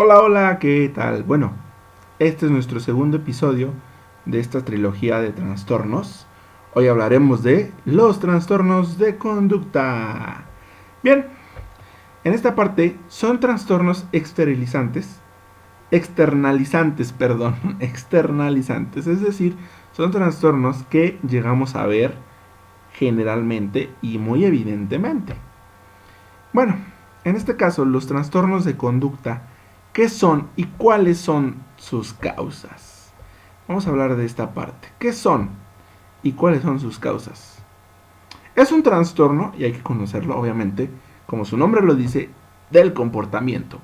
Hola, hola, ¿qué tal? Bueno, este es nuestro segundo episodio de esta trilogía de trastornos. Hoy hablaremos de los trastornos de conducta. Bien, en esta parte son trastornos externalizantes, es decir, son trastornos que llegamos a ver generalmente y muy evidentemente. Bueno, en este caso, los trastornos de conducta, ¿qué son y cuáles son sus causas? Vamos a hablar de esta parte. ¿Qué son y cuáles son sus causas? Es un trastorno, y hay que conocerlo obviamente, como su nombre lo dice, del comportamiento,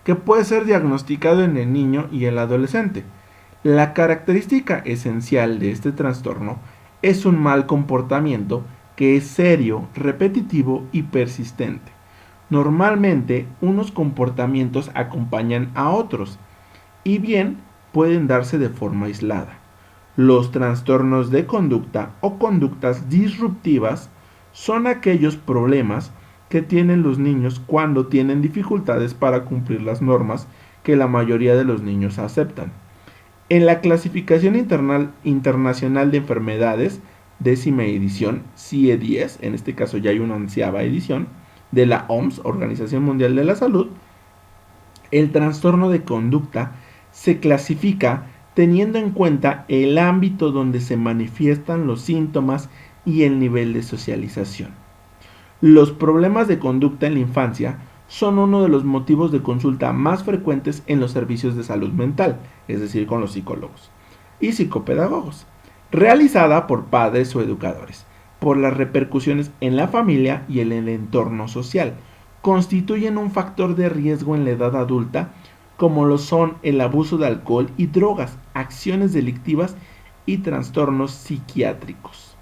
que puede ser diagnosticado en el niño y el adolescente. La característica esencial de este trastorno es un mal comportamiento que es serio, repetitivo y persistente. Normalmente, unos comportamientos acompañan a otros y bien pueden darse de forma aislada. Los trastornos de conducta o conductas disruptivas son aquellos problemas que tienen los niños cuando tienen dificultades para cumplir las normas que la mayoría de los niños aceptan. En la clasificación internacional de enfermedades, décima edición, CIE-10, en este caso ya hay una onceava edición, de la OMS, Organización Mundial de la Salud, el trastorno de conducta se clasifica teniendo en cuenta el ámbito donde se manifiestan los síntomas y el nivel de socialización. Los problemas de conducta en la infancia son uno de los motivos de consulta más frecuentes en los servicios de salud mental, es decir, con los psicólogos y psicopedagogos, realizada por padres o educadores, por las repercusiones en la familia y en el entorno social. Constituyen un factor de riesgo en la edad adulta, como lo son el abuso de alcohol y drogas, acciones delictivas y trastornos psiquiátricos.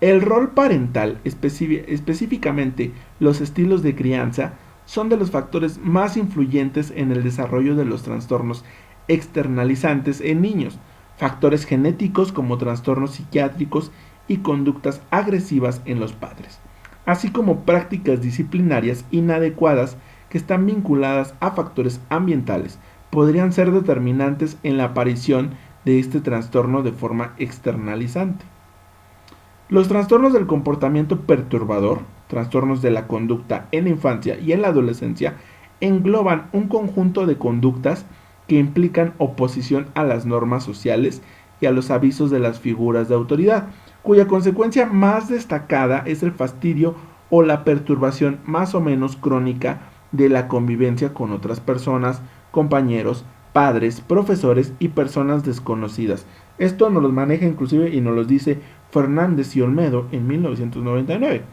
El rol parental, específicamente los estilos de crianza, son de los factores más influyentes en el desarrollo de los trastornos externalizantes en niños. Factores genéticos como trastornos psiquiátricos y conductas agresivas en los padres, así como prácticas disciplinarias inadecuadas que están vinculadas a factores ambientales, podrían ser determinantes en la aparición de este trastorno de forma externalizante. Los trastornos del comportamiento perturbador, trastornos de la conducta en la infancia y en la adolescencia, engloban un conjunto de conductas que implican oposición a las normas sociales y a los avisos de las figuras de autoridad, cuya consecuencia más destacada es el fastidio o la perturbación más o menos crónica de la convivencia con otras personas, compañeros, padres, profesores y personas desconocidas. Esto nos lo maneja inclusive y nos lo dice Fernández y Olmedo en 1999.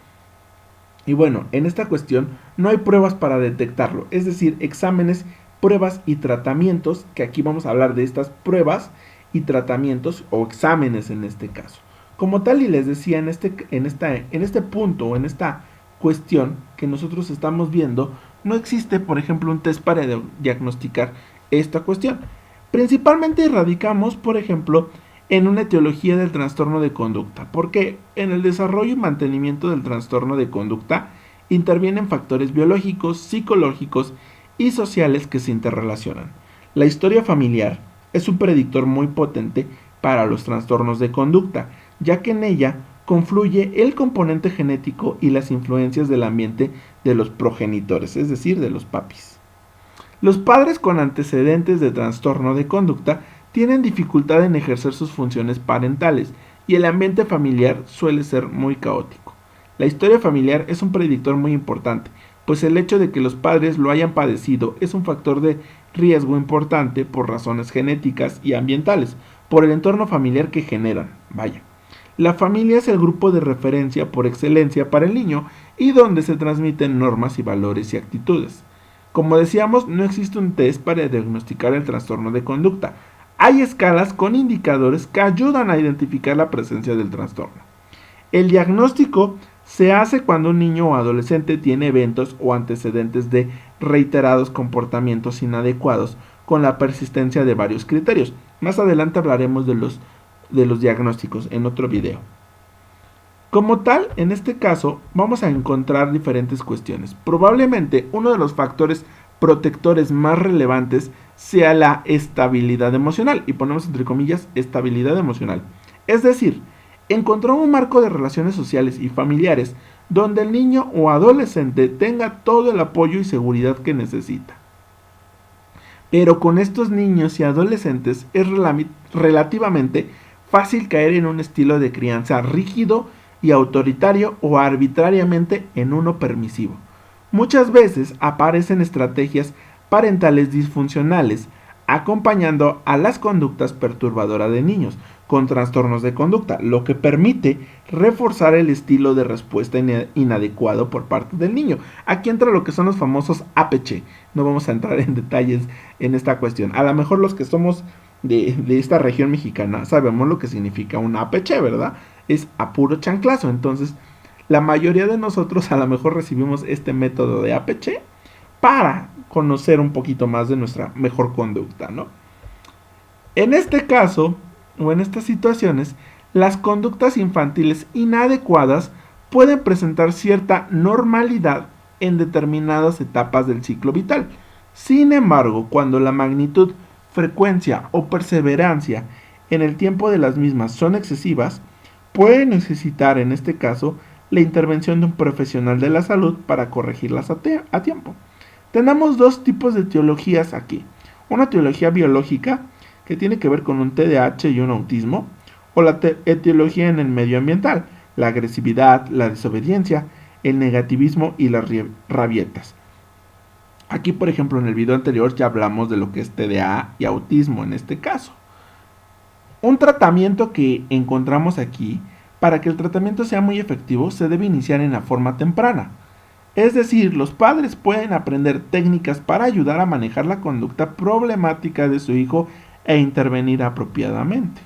Y bueno, en esta cuestión no hay pruebas para detectarlo, es decir, exámenes, pruebas y tratamientos, que aquí vamos a hablar de estas pruebas y tratamientos o exámenes en este caso. Como tal, y les decía en este punto o en esta cuestión que nosotros estamos viendo, no existe, por ejemplo, un test para diagnosticar esta cuestión. Principalmente radicamos, por ejemplo, en una etiología del trastorno de conducta, porque en el desarrollo y mantenimiento del trastorno de conducta intervienen factores biológicos, psicológicos y sociales que se interrelacionan. La historia familiar es un predictor muy potente para los trastornos de conducta, ya que en ella confluye el componente genético y las influencias del ambiente de los progenitores, es decir, de los papis. Los padres con antecedentes de trastorno de conducta tienen dificultad en ejercer sus funciones parentales y el ambiente familiar suele ser muy caótico. La historia familiar es un predictor muy importante, pues el hecho de que los padres lo hayan padecido es un factor de riesgo importante por razones genéticas y ambientales, por el entorno familiar que generan. Vaya. La familia es el grupo de referencia por excelencia para el niño y donde se transmiten normas y valores y actitudes. Como decíamos, no existe un test para diagnosticar el trastorno de conducta. Hay escalas con indicadores que ayudan a identificar la presencia del trastorno. El diagnóstico se hace cuando un niño o adolescente tiene eventos o antecedentes de reiterados comportamientos inadecuados con la persistencia de varios criterios. Más adelante hablaremos de los diagnósticos en otro video. Como tal, en este caso, vamos a encontrar diferentes cuestiones. Probablemente uno de los factores protectores más relevantes sea la estabilidad emocional, y ponemos entre comillas estabilidad emocional. Es decir, encontrar un marco de relaciones sociales y familiares donde el niño o adolescente tenga todo el apoyo y seguridad que necesita. Pero con estos niños y adolescentes es relativamente fácil caer en un estilo de crianza rígido y autoritario o arbitrariamente en uno permisivo. Muchas veces aparecen estrategias parentales disfuncionales acompañando a las conductas perturbadoras de niños con trastornos de conducta, lo que permite reforzar el estilo de respuesta inadecuado por parte del niño. Aquí entra lo que son los famosos APC. No vamos a entrar en detalles en esta cuestión. A lo mejor los que somos de esta región mexicana sabemos lo que significa un APC, ¿verdad? Es a puro chanclazo. Entonces, la mayoría de nosotros a lo mejor recibimos este método de APC para conocer un poquito más de nuestra mejor conducta, ¿no? En este caso, o en estas situaciones, las conductas infantiles inadecuadas pueden presentar cierta normalidad en determinadas etapas del ciclo vital. Sin embargo, cuando la magnitud, frecuencia o perseverancia en el tiempo de las mismas son excesivas, puede necesitar en este caso la intervención de un profesional de la salud para corregirlas a tiempo. Tenemos dos tipos de etiologías aquí. Una etiología biológica, que tiene que ver con un TDAH y un autismo, o la etiología en el medio ambiental, la agresividad, la desobediencia, el negativismo y las rabietas. Aquí, por ejemplo, en el video anterior ya hablamos de lo que es TDA y autismo en este caso. Un tratamiento que encontramos aquí, para que el tratamiento sea muy efectivo, se debe iniciar en la forma temprana. Es decir, los padres pueden aprender técnicas para ayudar a manejar la conducta problemática de su hijo e intervenir apropiadamente.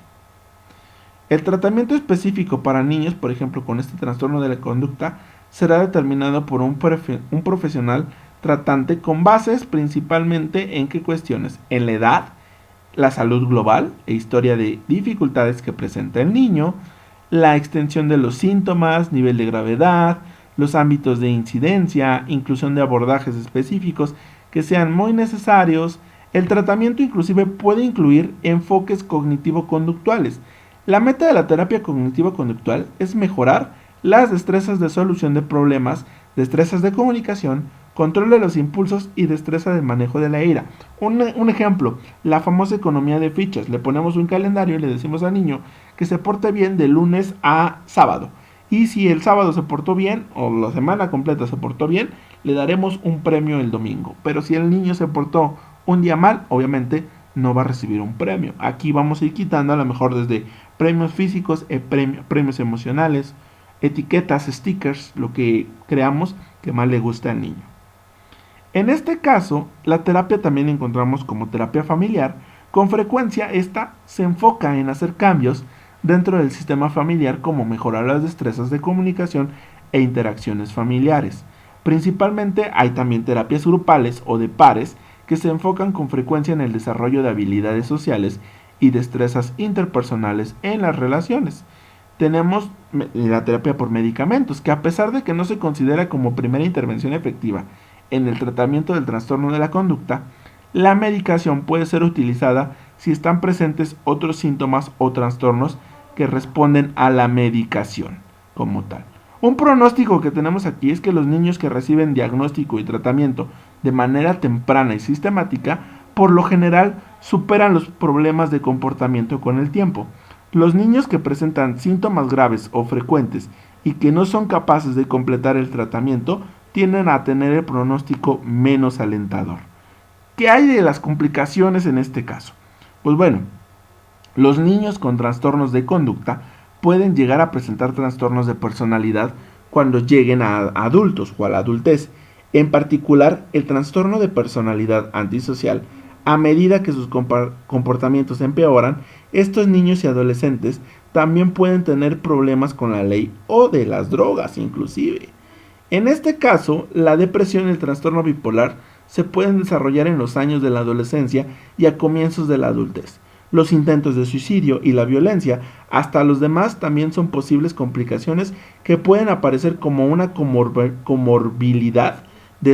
El tratamiento específico para niños, por ejemplo, con este trastorno de la conducta, será determinado por un profesional tratante con bases principalmente en qué cuestiones: en la edad, la salud global e historia de dificultades que presenta el niño, la extensión de los síntomas, nivel de gravedad, los ámbitos de incidencia, inclusión de abordajes específicos que sean muy necesarios. El tratamiento inclusive puede incluir enfoques cognitivo-conductuales. La meta de la terapia cognitivo-conductual es mejorar las destrezas de solución de problemas, destrezas de comunicación, control de los impulsos y destreza de manejo de la ira. Un ejemplo, la famosa economía de fichas. Le ponemos un calendario y le decimos al niño que se porte bien de lunes a sábado. Y si el sábado se portó bien, o la semana completa se portó bien, le daremos un premio el domingo. Pero si el niño se portó un día mal, obviamente no va a recibir un premio. Aquí vamos a ir quitando a lo mejor desde premios físicos, premios emocionales, etiquetas, stickers, lo que creamos que más le gusta al niño. En este caso, la terapia también encontramos como terapia familiar. Con frecuencia esta se enfoca en hacer cambios dentro del sistema familiar, como mejorar las destrezas de comunicación e interacciones familiares. Principalmente hay también terapias grupales o de pares que se enfocan con frecuencia en el desarrollo de habilidades sociales y destrezas interpersonales en las relaciones. Tenemos la terapia por medicamentos, que a pesar de que no se considera como primera intervención efectiva en el tratamiento del trastorno de la conducta, la medicación puede ser utilizada si están presentes otros síntomas o trastornos que responden a la medicación como tal. Un pronóstico que tenemos aquí es que los niños que reciben diagnóstico y tratamiento de manera temprana y sistemática, por lo general superan los problemas de comportamiento con el tiempo. Los niños que presentan síntomas graves o frecuentes y que no son capaces de completar el tratamiento tienden a tener el pronóstico menos alentador. ¿Qué hay de las complicaciones en este caso? Pues bueno, los niños con trastornos de conducta pueden llegar a presentar trastornos de personalidad cuando lleguen a adultos o a la adultez. En particular, el trastorno de personalidad antisocial, a medida que sus comportamientos empeoran, estos niños y adolescentes también pueden tener problemas con la ley o de las drogas inclusive. En este caso, la depresión y el trastorno bipolar se pueden desarrollar en los años de la adolescencia y a comienzos de la adultez. Los intentos de suicidio y la violencia, hasta los demás, también son posibles complicaciones que pueden aparecer como una comorbilidad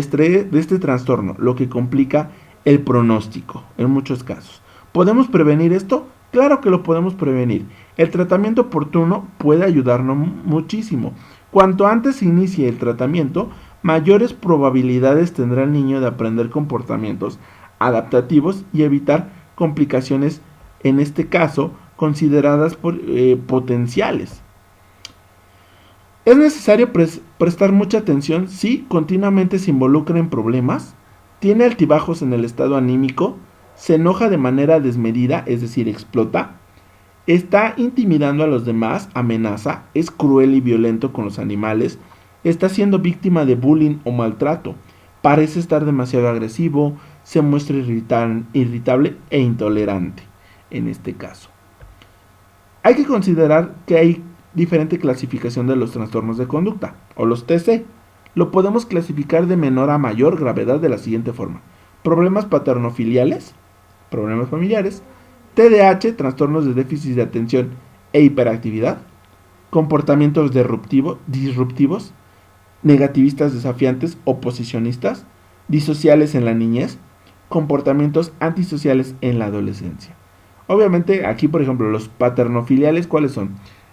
de este trastorno, lo que complica el pronóstico en muchos casos. ¿Podemos prevenir esto? Claro que lo podemos prevenir. El tratamiento oportuno puede ayudarnos muchísimo. Cuanto antes se inicie el tratamiento, mayores probabilidades tendrá el niño de aprender comportamientos adaptativos y evitar complicaciones, en este caso, consideradas potenciales. Es necesario prestar mucha atención si continuamente se involucra en problemas, tiene altibajos en el estado anímico, se enoja de manera desmedida, es decir, explota, está intimidando a los demás, amenaza, es cruel y violento con los animales, está siendo víctima de bullying o maltrato, parece estar demasiado agresivo, se muestra irritable e intolerante en este caso. Hay que considerar que hay diferente clasificación de los trastornos de conducta, o los TC. Lo podemos clasificar de menor a mayor gravedad de la siguiente forma: problemas paternofiliales, problemas familiares, TDAH, trastornos de déficit de atención e hiperactividad, comportamientos disruptivos, negativistas desafiantes, oposicionistas, disociales en la niñez, comportamientos antisociales en la adolescencia. Obviamente aquí, por ejemplo, los paternofiliales, ¿cuáles son?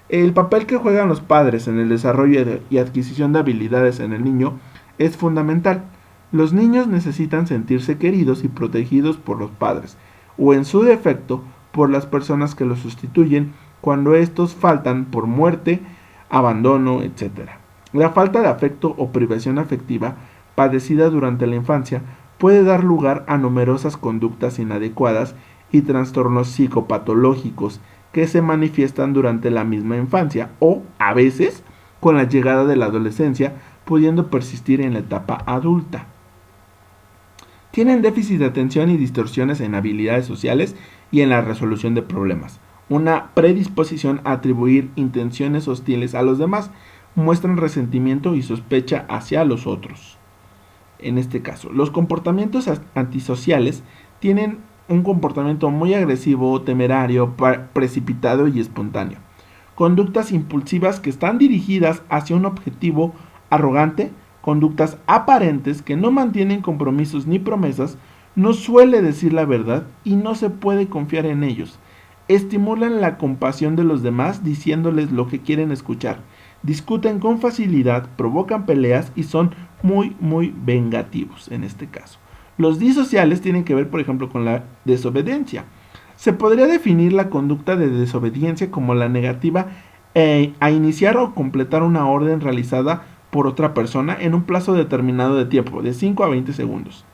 El papel que juegan los padres en el desarrollo y adquisición de habilidades en el niño es fundamental. Los niños necesitan sentirse queridos y protegidos por los padres, o en su defecto, por las personas que los sustituyen cuando estos faltan por muerte, abandono, etc. La falta de afecto o privación afectiva padecida durante la infancia puede dar lugar a numerosas conductas inadecuadas y trastornos psicopatológicos que se manifiestan durante la misma infancia o, a veces, con la llegada de la adolescencia, pudiendo persistir en la etapa adulta. Tienen déficit de atención y distorsiones en habilidades sociales y en la resolución de problemas. Una predisposición a atribuir intenciones hostiles a los demás. Muestran resentimiento y sospecha hacia los otros. En este caso, los comportamientos antisociales tienen un comportamiento muy agresivo, temerario, precipitado y espontáneo. Conductas impulsivas que están dirigidas hacia un objetivo arrogante, conductas aparentes que no mantienen compromisos ni promesas, no suele decir la verdad y no se puede confiar en ellos. Estimulan la compasión de los demás diciéndoles lo que quieren escuchar. Discuten con facilidad, provocan peleas y son muy vengativos en este caso. Los disociales tienen que ver, por ejemplo, con la desobediencia. Se podría definir la conducta de desobediencia como la negativa a iniciar o completar una orden realizada por otra persona en un plazo determinado de tiempo, de 5 a 20 segundos.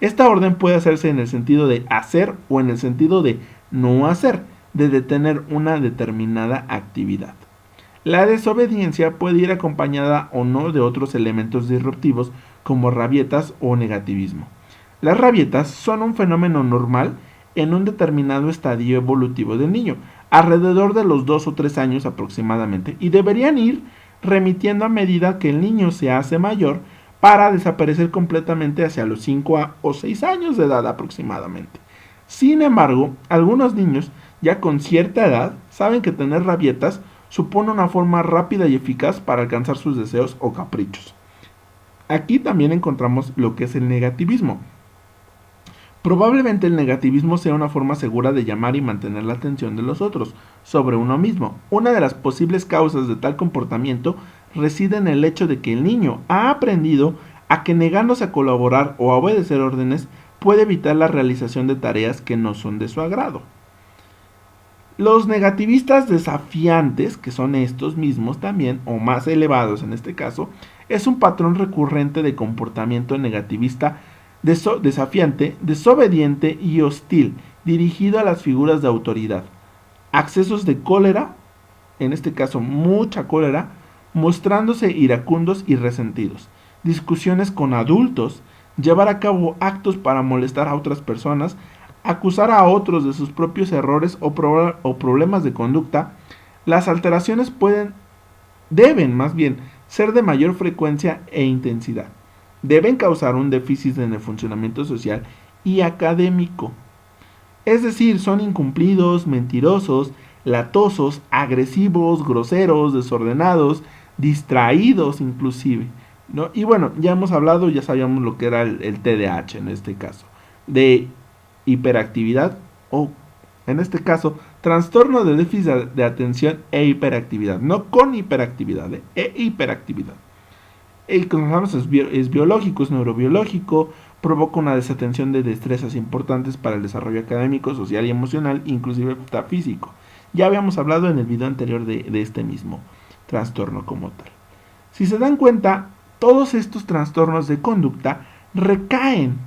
Esta orden puede hacerse en el sentido de hacer o en el sentido de no hacer, de detener una determinada actividad. La desobediencia puede ir acompañada o no de otros elementos disruptivos como rabietas o negativismo. Las rabietas son un fenómeno normal en un determinado estadio evolutivo del niño, alrededor de los 2 o 3 años aproximadamente, y deberían ir remitiendo a medida que el niño se hace mayor para desaparecer completamente hacia los 5 o 6 años de edad aproximadamente. Sin embargo, algunos niños ya con cierta edad saben que tener rabietas supone una forma rápida y eficaz para alcanzar sus deseos o caprichos. Aquí también encontramos lo que es el negativismo. Probablemente el negativismo sea una forma segura de llamar y mantener la atención de los otros sobre uno mismo. Una de las posibles causas de tal comportamiento reside en el hecho de que el niño ha aprendido a que negándose a colaborar o a obedecer órdenes puede evitar la realización de tareas que no son de su agrado. Los negativistas desafiantes, que son estos mismos también, o más elevados en este caso, es un patrón recurrente de comportamiento negativista desafiante, desobediente y hostil, dirigido a las figuras de autoridad. Accesos de cólera, en este caso mucha cólera, mostrándose iracundos y resentidos. Discusiones con adultos, llevar a cabo actos para molestar a otras personas, acusar a otros de sus propios errores o problemas de conducta. Las alteraciones deben ser de mayor frecuencia e intensidad. Deben causar un déficit en el funcionamiento social y académico. Es decir, son incumplidos, mentirosos, latosos, agresivos, groseros, desordenados, distraídos inclusive. ¿no? Y bueno, ya hemos hablado, ya sabíamos lo que era el TDAH en este caso, de hiperactividad o, en este caso, trastorno de déficit de atención e hiperactividad, no con hiperactividad, e hiperactividad. Y como sabemos es biológico, es neurobiológico, provoca una desatención de destrezas importantes para el desarrollo académico, social y emocional, inclusive físico. Ya habíamos hablado en el video anterior de este mismo trastorno como tal. Si se dan cuenta, todos estos trastornos de conducta recaen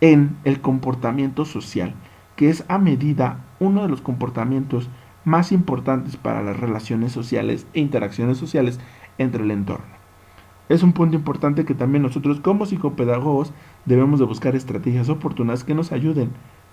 en el comportamiento social, que es a medida uno de los comportamientos más importantes para las relaciones sociales e interacciones sociales entre el entorno. Es un punto importante que también nosotros como psicopedagogos debemos de buscar estrategias oportunas que nos ayuden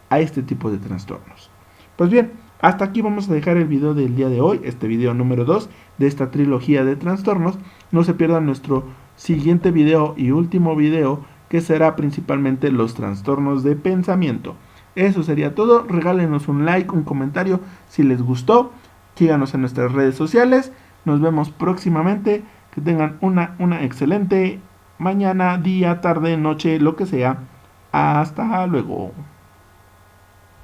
a este tipo de trastornos. Pues bien, hasta aquí vamos a dejar el video del día de hoy, este video número 2 de esta trilogía de trastornos. No se pierdan nuestro siguiente video y último video, que será principalmente los trastornos de pensamiento. Eso sería todo. Regálenos un like, un comentario si les gustó. Síganos en nuestras redes sociales. Nos vemos próximamente. Que tengan una excelente mañana, día, tarde, noche, lo que sea. Hasta luego.